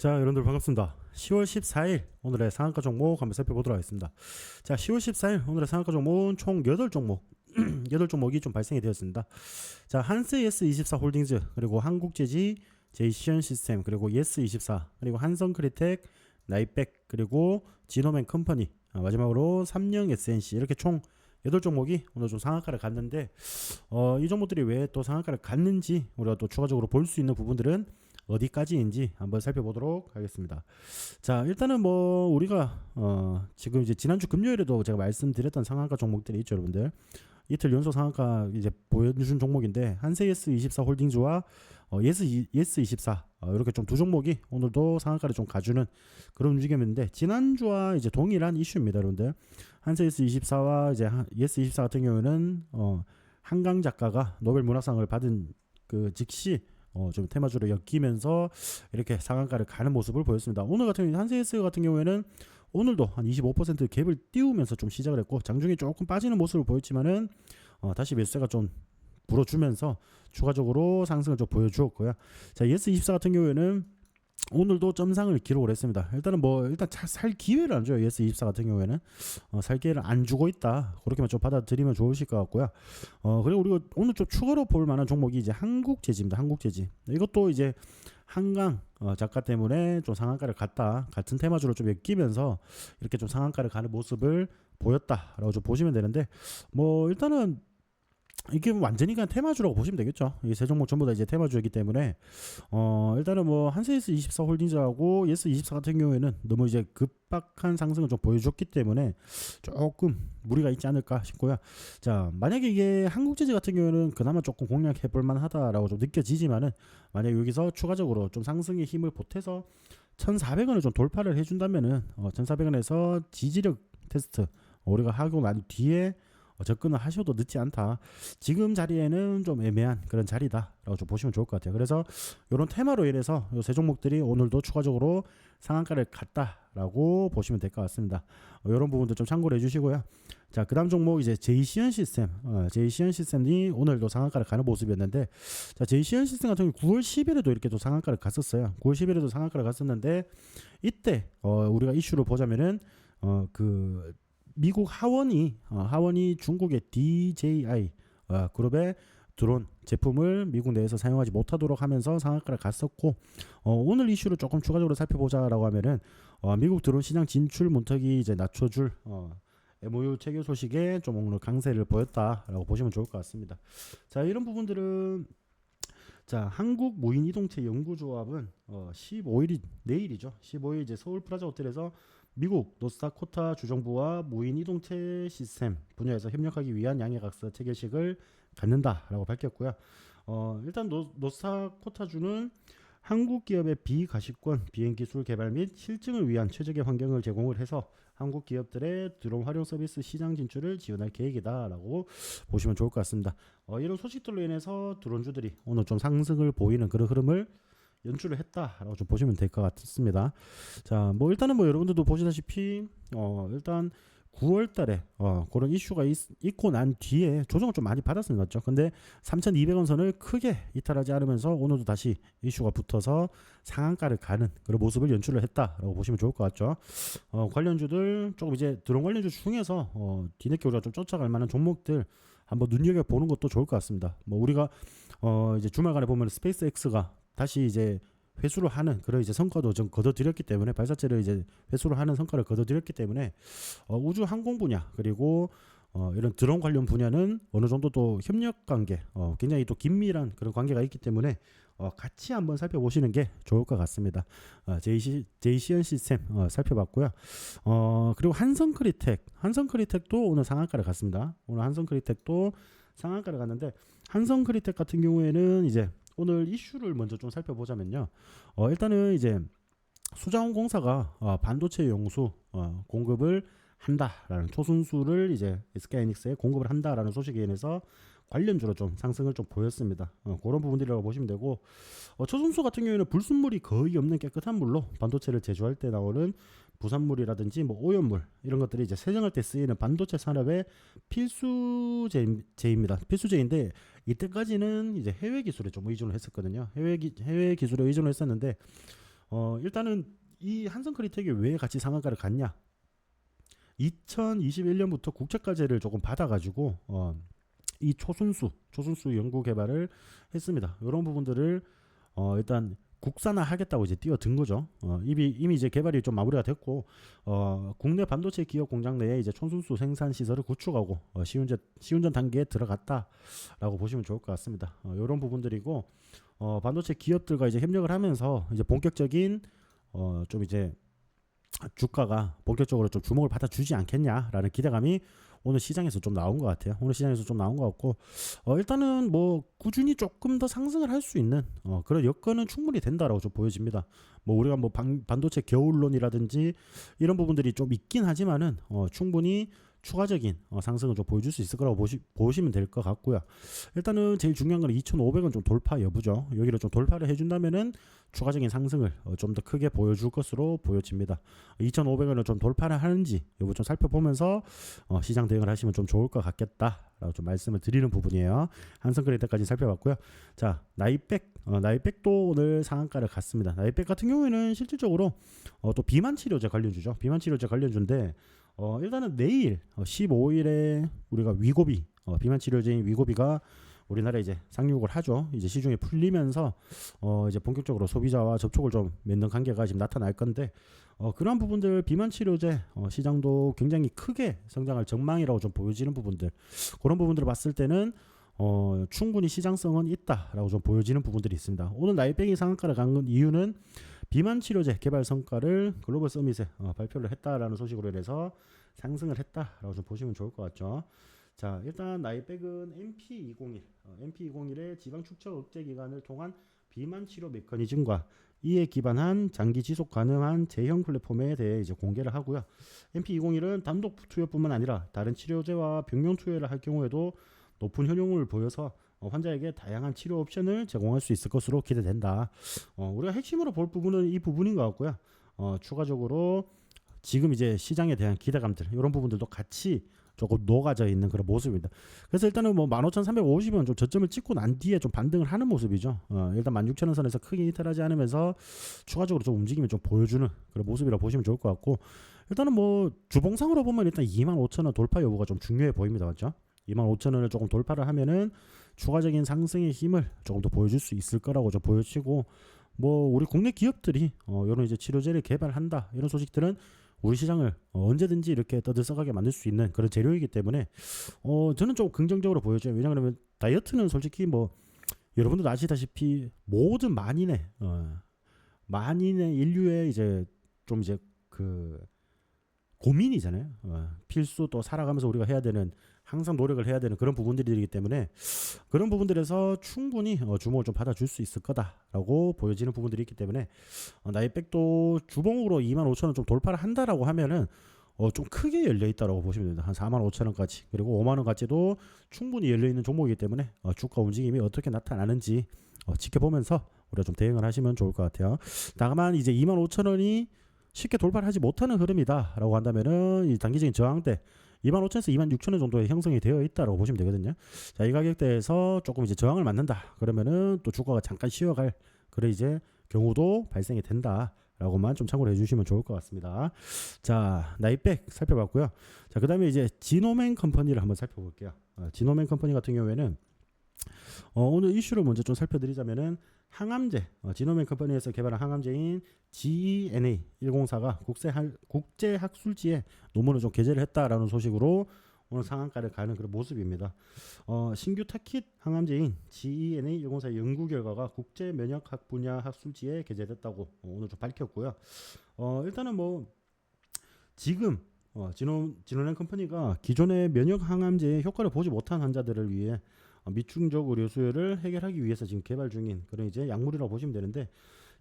자, 여러분들 반갑습니다. 10월 14일 오늘의 상한가 종목 한번 살펴보도록 하겠습니다. 자, 10월 14일 오늘의 상한가 종목은 총 8종목, 8종목이 좀 발생이 되었습니다. 자, 한스 예스24 홀딩즈, 그리고 한국제지, 제이시언 시스템, 그리고 예스24, 그리고 한성크리텍, 나이백, 그리고 지노맨 컴퍼니, 마지막으로 삼령 SNC, 이렇게 총 8종목이 오늘 좀 상한가를 갔는데, 이 종목들이 왜 또 상한가를 갔는지 우리가 또 추가적으로 볼 수 있는 부분들은 어디까지인지 한번 살펴보도록 하겠습니다. 자, 일단은 뭐 우리가 지금 이제 지난주 금요일에도 제가 말씀드렸던 상한가 종목들이 있죠, 여러분들. 이틀 연속 상한가 이제 보여준 종목인데, 한세예스24 홀딩즈와 예스24 이렇게 좀 두 종목이 오늘도 상한가를 좀 가주는 그런 움직임인데, 지난주와 이제 동일한 이슈입니다, 여러분들. 한세예스24와 이제 예스24 같은 경우에는 한강 작가가 노벨 문학상을 받은 그 즉시 좀 테마주로 엮이면서 이렇게 상한가를 가는 모습을 보였습니다. 오늘 같은 경우 한세이스 같은 경우에는 오늘도 한 25% 갭을 띄우면서 좀 시작을 했고, 장중에 조금 빠지는 모습을 보였지만은 다시 매수세가 좀 불어주면서 추가적으로 상승을 좀 보여주었고요. 자, 예스24 같은 경우에는 오늘도 점상을 기록을 했습니다. 일단은 일단 살 기회를 안 줘요. 예스24 같은 경우에는 살 기회를 안 주고 있다, 그렇게만 좀 받아들이면 좋으실 것 같고요. 그리고 우리가 오늘 좀 추가로 볼 만한 종목이 이제 한국제지입니다. 한국제지, 이것도 이제 한강 작가 때문에 좀 상한가를 갔다, 같은 테마주로 좀 엮이면서 이렇게 좀 상한가를 가는 모습을 보였다라고 좀 보시면 되는데, 일단은 이게 완전히 그냥 테마주라고 보시면 되겠죠. 이 세 종목 전부 다 이제 테마주이기 때문에 일단은 한세이스 24 홀딩즈하고 예스 24 같은 경우에는 너무 이제 급박한 상승을 좀 보여줬기 때문에 조금 무리가 있지 않을까 싶고요. 자, 만약에 이게 한국제지 같은 경우에는 그나마 조금 공략해 볼 만하다라고 좀 느껴지지만은, 만약 여기서 추가적으로 좀 상승의 힘을 보태서 1,400원을 좀 돌파를 해준다면은 1,400원에서 지지력 테스트 우리가 하고 난 뒤에 접근을 하셔도 늦지 않다. 지금 자리에는 좀 애매한 그런 자리다라고 좀 보시면 좋을 것 같아요. 그래서 이런 테마로 인해서 이 세 종목들이 오늘도 추가적으로 상한가를 갔다라고 보시면 될 것 같습니다. 이런 부분도 좀 참고를 해주시고요. 자, 그다음 종목 이제 제이시언 시스템, 제이시언 시스템이 오늘도 상한가를 가는 모습이었는데, 자, 제이시언 시스템 같은 경우 9월 10일에도 이렇게 또 상한가를 갔었어요. 9월 10일에도 상한가를 갔었는데, 이때 우리가 이슈를 보자면은 미국 하원이 중국의 DJI 그룹의 드론 제품을 미국 내에서 사용하지 못하도록 하면서 상한가를 갔었고, 오늘 이슈를 조금 추가적으로 살펴보자라고 하면은 미국 드론 시장 진출 문턱이 이제 낮춰줄 MOU 체결 소식에 좀 오늘 강세를 보였다라고 보시면 좋을 것 같습니다. 자, 이런 부분들은, 자, 한국 무인 이동체 연구조합은 15일이 내일이죠. 15일 이제 서울 프라자 호텔에서 미국 노스다코타 주정부와 무인 이동체 시스템 분야에서 협력하기 위한 양해각서 체결식을 갖는다라고 밝혔고요. 일단 노스다코타주는 한국 기업의 비가시권 비행 기술 개발 및 실증을 위한 최적의 환경을 제공을 해서 한국 기업들의 드론 활용 서비스 시장 진출을 지원할 계획이다라고 보시면 좋을 것 같습니다. 이런 소식들로 인해서 드론주들이 오늘 좀 상승을 보이는 그런 흐름을 연출을 했다라고 좀 보시면 될 것 같습니다. 자, 일단은 여러분들도 보시다시피 일단 9월 달에 그런 이슈가 있고 난 뒤에 조정을 좀 많이 받았은 것 같죠. 근데 3,200원 선을 크게 이탈하지 않으면서 오늘도 다시 이슈가 붙어서 상한가를 가는 그런 모습을 연출을 했다라고 보시면 좋을 것 같죠. 관련주들 조금 이제 드론 관련주 중에서 뒤늦게 우리가 좀 쫓아갈 만한 종목들 한번 눈여겨보는 것도 좋을 것 같습니다. 우리가 이제 주말간에 보면 스페이스X가 다시 이제 회수를 하는 그런 이제 성과도 좀 거둬들였기 때문에, 발사체를 이제 회수를 하는 성과를 거둬들였기 때문에 우주 항공 분야, 그리고 이런 드론 관련 분야는 어느 정도 또 협력 관계, 굉장히 또 긴밀한 그런 관계가 있기 때문에 같이 한번 살펴보시는 게 좋을 것 같습니다. 제이시언 시스템 살펴봤고요. 그리고 한성크리텍도 오늘 상한가를 갔습니다. 오늘 한성크리텍도 상한가를 갔는데, 한성크리텍 같은 경우에는 이제 오늘 이슈를 먼저 좀 살펴보자면요. 일단은 이제 수자원공사가 반도체 용수 공급을 한다라는 초순수를 이제 SK하이닉스에 공급을 한다라는 소식에 인해서 관련주로 좀 상승을 좀 보였습니다. 그런 부분들이라고 보시면 되고, 초순수 같은 경우에는 불순물이 거의 없는 깨끗한 물로 반도체를 제조할 때 나오는 부산물이라든지 오염물, 이런 것들이 이제 세정할 때 쓰이는 반도체 산업의 필수제입니다. 필수제인데, 이때까지는 이제 해외 기술에 좀 의존을 했었거든요. 해외 기술에 의존을 했었는데, 일단은 이 한성크리텍이 왜 같이 상한가를 갔냐? 2021년부터 국제과제를 조금 받아가지고 이 초순수 연구 개발을 했습니다. 이런 부분들을 일단 국산화하겠다고 이제 뛰어든 거죠. 이미 이제 개발이 좀 마무리가 됐고 국내 반도체 기업 공장 내에 이제 초순수 생산 시설을 구축하고 시운전 단계에 들어갔다라고 보시면 좋을 것 같습니다. 이런 부분들이고 반도체 기업들과 이제 협력을 하면서 이제 본격적인 좀 이제 주가가 본격적으로 좀 주목을 받아주지 않겠냐라는 기대감이 오늘 시장에서 좀 나온 것 같아요. 오늘 시장에서 좀 나온 것 같고 일단은 뭐 꾸준히 조금 더 상승을 할 수 있는 그런 여건은 충분히 된다라고 좀 보여집니다. 뭐 우리가 뭐 반도체 겨울론이라든지 이런 부분들이 좀 있긴 하지만은 충분히 추가적인 상승을 좀 보여줄 수 있을 거라고 보시면 될 것 같고요. 일단은 제일 중요한 건 2,500원 좀 돌파 여부죠. 여기를 좀 돌파를 해준다면은 추가적인 상승을 좀 더 크게 보여줄 것으로 보여집니다. 2,500원을 좀 돌파를 하는지 여부 좀 살펴보면서 시장 대응을 하시면 좀 좋을 것 같겠다라고 좀 말씀을 드리는 부분이에요. 한성크리텍까지 살펴봤고요. 자, 나이백도 오늘 상한가를 갔습니다. 나이백 같은 경우에는 실질적으로 또 비만 치료제 관련주죠. 비만 치료제 관련주인데 일단은 내일 15일에 우리가 위고비 비만 치료제인 위고비가 우리나라에 이제 상륙을 하죠. 이제 시중에 풀리면서 이제 본격적으로 소비자와 접촉을 좀 맺는 관계가 지금 나타날 건데 그러한 부분들 비만 치료제 시장도 굉장히 크게 성장할 전망이라고 좀 보여지는 부분들 그런 부분들을 봤을 때는 충분히 시장성은 있다라고 좀 보여지는 부분들이 있습니다. 오늘 나이백이 상한가를 간 이유는 비만 치료제 개발 성과를 글로벌 서밋에 발표를 했다라는 소식으로 인해서 상승을 했다라고 좀 보시면 좋을 것 같죠. 자, 일단 나이백은 MP201의 지방 축적 억제 기간을 통한 비만 치료 메커니즘과 이에 기반한 장기 지속 가능한 제형 플랫폼에 대해 이제 공개를 하고요. MP201은 단독 투여뿐만 아니라 다른 치료제와 병용 투여를 할 경우에도 높은 효용을 보여서 환자에게 다양한 치료 옵션을 제공할 수 있을 것으로 기대된다. 우리가 핵심으로 볼 부분은 이 부분인 것 같고요. 추가적으로 지금 이제 시장에 대한 기대감들 이런 부분들도 같이 조금 녹아져 있는 그런 모습입니다. 그래서 일단은 뭐 15,350원 좀 저점을 찍고 난 뒤에 좀 반등을 하는 모습이죠. 일단 16,000원 선에서 크게 이탈하지 않으면서 추가적으로 좀 움직임을 좀 보여주는 그런 모습이라 보시면 좋을 것 같고 일단은 뭐 주봉상으로 보면 일단 25,000원 돌파 여부가 좀 중요해 보입니다. 맞죠? 25,000원을 조금 돌파를 하면은 추가적인 상승의 힘을 조금 더 보여줄 수 있을 거라고 좀 보여지고 뭐 우리 국내 기업들이 이런 이제 치료제를 개발한다 이런 소식들은 우리 시장을 언제든지 이렇게 떠들썩하게 만들 수 있는 그런 재료이기 때문에 저는 좀 긍정적으로 보여져요. 왜냐하면 다이어트는 솔직히 뭐 여러분도 아시다시피 모든 만인의 인류의 이제 좀 이제 그 고민이잖아요. 필수 또 살아가면서 우리가 해야 되는 항상 노력을 해야 되는 그런 부분들이기 때문에 그런 부분들에서 충분히 주목을 좀 받아줄 수 있을 거다라고 보여지는 부분들이 있기 때문에 나이백도 주봉으로 25,000원 좀 돌파를 한다라고 하면은 좀 크게 열려 있다라고 보시면 됩니다. 한 45,000원까지 그리고 5만원까지도 충분히 열려 있는 종목이기 때문에 주가 움직임이 어떻게 나타나는지 지켜보면서 우리가 좀 대응을 하시면 좋을 것 같아요. 다만 이제 25,000원이 쉽게 돌파를 하지 못하는 흐름이다라고 한다면은 이 단기적인 저항대 25,000에서 26,000원 정도의 형성이 되어 있다라고 보시면 되거든요. 자, 이 가격대에서 조금 이제 저항을 맞는다. 그러면은 또 주가가 잠깐 쉬어갈 그런 이제 경우도 발생이 된다라고만 좀 참고를 해주시면 좋을 것 같습니다. 자, 나이백 살펴봤고요. 자, 그다음에 이제 지노맨 컴퍼니를 한번 살펴볼게요. 지노맨 컴퍼니 같은 경우에는 오늘 이슈를 먼저 좀 살펴드리자면은 항암제, 지노맨 컴퍼니에서 개발한 항암제인 GENA 104가 국제 학술지에 논문을 좀 게재를 했다라는 소식으로 오늘 상한가를 가는 그런 모습입니다. 신규 타킷 항암제인 GENA 104의 연구 결과가 국제 면역학 분야 학술지에 게재됐다고 오늘 좀 밝혔고요. 일단은 뭐 지금 지노맨 컴퍼니가 기존의 면역 항암제의 효과를 보지 못한 환자들을 위해 미충족 의료 수요를 해결하기 위해서 지금 개발 중인 그런 이제 약물이라고 보시면 되는데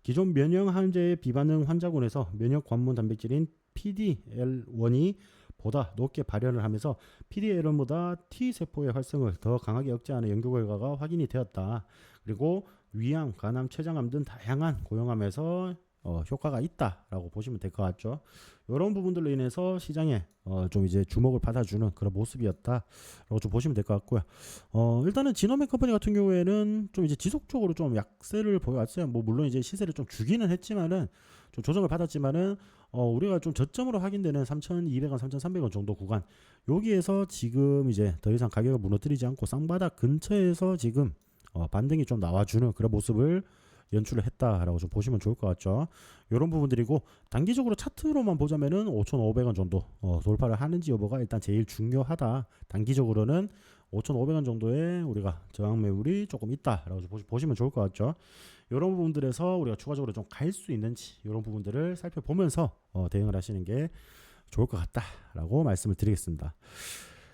기존 면역 항암제의 비반응 환자군에서 면역 관문 단백질인 PDL1이 보다 높게 발현을 하면서 PDL1보다 T 세포의 활성을 더 강하게 억제하는 연구 결과가 확인이 되었다. 그리고 위암, 간암, 췌장암 등 다양한 고형암에서 효과가 있다라고 보시면 될 것 같죠. 이런 부분들로 인해서 시장에 좀 이제 주목을 받아주는 그런 모습이었다라고 좀 보시면 될 것 같고요. 일단은 지노맥 컴퍼니 같은 경우에는 좀 이제 지속적으로 좀 약세를 보여왔어요. 뭐 물론 이제 시세를 좀 주기는 했지만은 좀 조정을 받았지만은 우리가 좀 저점으로 확인되는 3,200원, 3,300원 정도 구간 여기에서 지금 이제 더 이상 가격을 무너뜨리지 않고 쌍바닥 근처에서 지금 반등이 좀 나와주는 그런 모습을 연출을 했다라고 좀 보시면 좋을 것 같죠. 이런 부분들이고 단기적으로 차트로만 보자면은 5,500원 정도 돌파를 하는지 여부가 일단 제일 중요하다. 단기적으로는 5,500원 정도에 우리가 저항 매물이 조금 있다라고 좀 보시면 좋을 것 같죠. 이런 부분들에서 우리가 추가적으로 좀 갈 수 있는지 이런 부분들을 살펴보면서 대응을 하시는 게 좋을 것 같다라고 말씀을 드리겠습니다.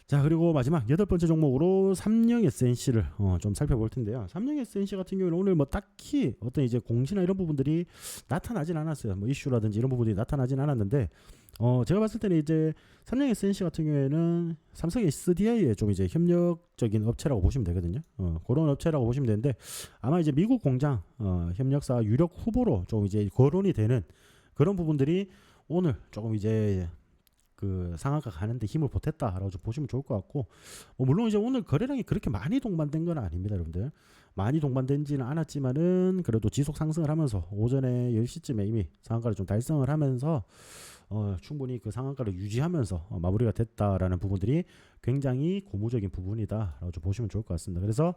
자, 그리고 마지막 8번째 종목으로 삼성 SNC를 좀 살펴볼 텐데요. 삼성 SNC 같은 경우는 오늘 뭐 딱히 어떤 이제 공시나 이런 부분들이 나타나진 않았어요. 뭐 이슈라든지 이런 부분들이 나타나진 않았는데 제가 봤을 때는 이제 삼성 SNC 같은 경우에는 삼성 SDI의 좀 이제 협력적인 업체라고 보시면 되거든요. 그런 업체라고 보시면 되는데 아마 이제 미국 공장 협력사 유력 후보로 좀 이제 거론이 되는 그런 부분들이 오늘 조금 이제 그 상한가 가는데 힘을 보탰다라고 좀 보시면 좋을 것 같고 물론 이제 오늘 거래량이 그렇게 많이 동반된 건 아닙니다, 여러분들. 많이 동반된지는 않았지만은 그래도 지속 상승을 하면서 오전에 10시쯤에 이미 상한가를 좀 달성을 하면서 충분히 그 상한가를 유지하면서 마무리가 됐다라는 부분들이 굉장히 고무적인 부분이다라고 좀 보시면 좋을 것 같습니다. 그래서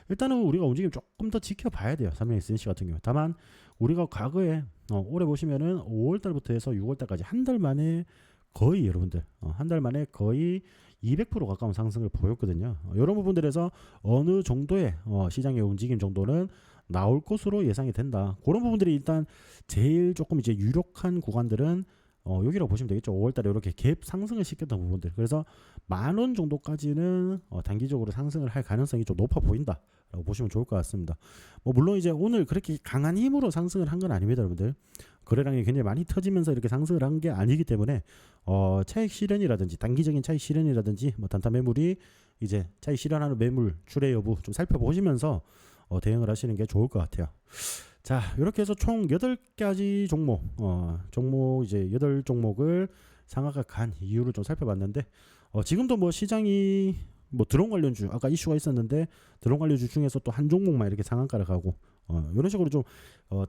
일단은 우리가 움직임 조금 더 지켜봐야 돼요. 삼성 SNC 같은 경우. 다만 우리가 과거에 올해 보시면은 5월달부터 해서 6월달까지 한 달 만에 거의 여러분들 한 달 만에 거의 200% 가까운 상승을 보였거든요. 이런 부분들에서 어느 정도의 시장의 움직임 정도는 나올 것으로 예상이 된다. 그런 부분들이 일단 제일 조금 이제 유력한 구간들은 여기라고 보시면 되겠죠. 5월달에 이렇게 갭 상승을 시켰던 부분들. 그래서 10,000원 정도까지는 단기적으로 상승을 할 가능성이 좀 높아 보인다라고 보시면 좋을 것 같습니다. 뭐 물론 이제 오늘 그렇게 강한 힘으로 상승을 한 건 아닙니다, 여러분들. 거래량이 굉장히 많이 터지면서 이렇게 상승을 한 게 아니기 때문에 차익 실현이라든지 단기적인 차익 실현이라든지 뭐 단타 매물이 이제 차익 실현하는 매물 출회 여부 좀 살펴보시면서 대응을 하시는 게 좋을 것 같아요. 자, 이렇게 해서 총 8가지 종목, 종목 이제 8종목을 상한가 간 이유를 좀 살펴봤는데, 지금도 뭐 시장이 뭐 드론 관련주, 아까 이슈가 있었는데, 드론 관련주 중에서 또 한 종목만 이렇게 상한가를 가고, 이런 식으로 좀,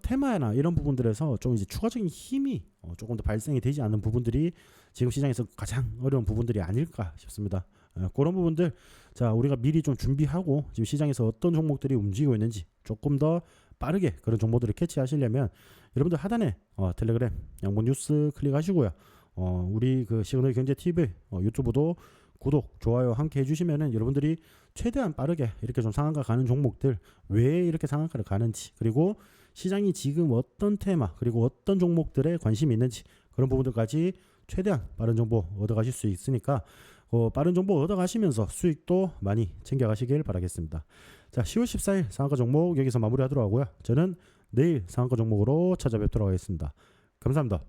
테마나 이런 부분들에서 좀 이제 추가적인 힘이 조금 더 발생이 되지 않는 부분들이 지금 시장에서 가장 어려운 부분들이 아닐까 싶습니다. 그런 부분들, 자, 우리가 미리 좀 준비하고, 지금 시장에서 어떤 종목들이 움직이고 있는지 조금 더 빠르게 그런 정보들을 캐치하시려면 여러분들 하단에 텔레그램 양보 뉴스 클릭하시고요. 우리 그 시그널 경제 TV 유튜브도 구독, 좋아요 함께 해주시면은 여러분들이 최대한 빠르게 이렇게 좀 상한가 가는 종목들 왜 이렇게 상한가를 가는지 그리고 시장이 지금 어떤 테마 그리고 어떤 종목들에 관심이 있는지 그런 부분들까지 최대한 빠른 정보 얻어가실 수 있으니까 빠른 정보 얻어가시면서 수익도 많이 챙겨가시길 바라겠습니다. 자, 10월 14일 상한가 종목 여기서 마무리하도록 하고요. 저는 내일 상한가 종목으로 찾아뵙도록 하겠습니다. 감사합니다.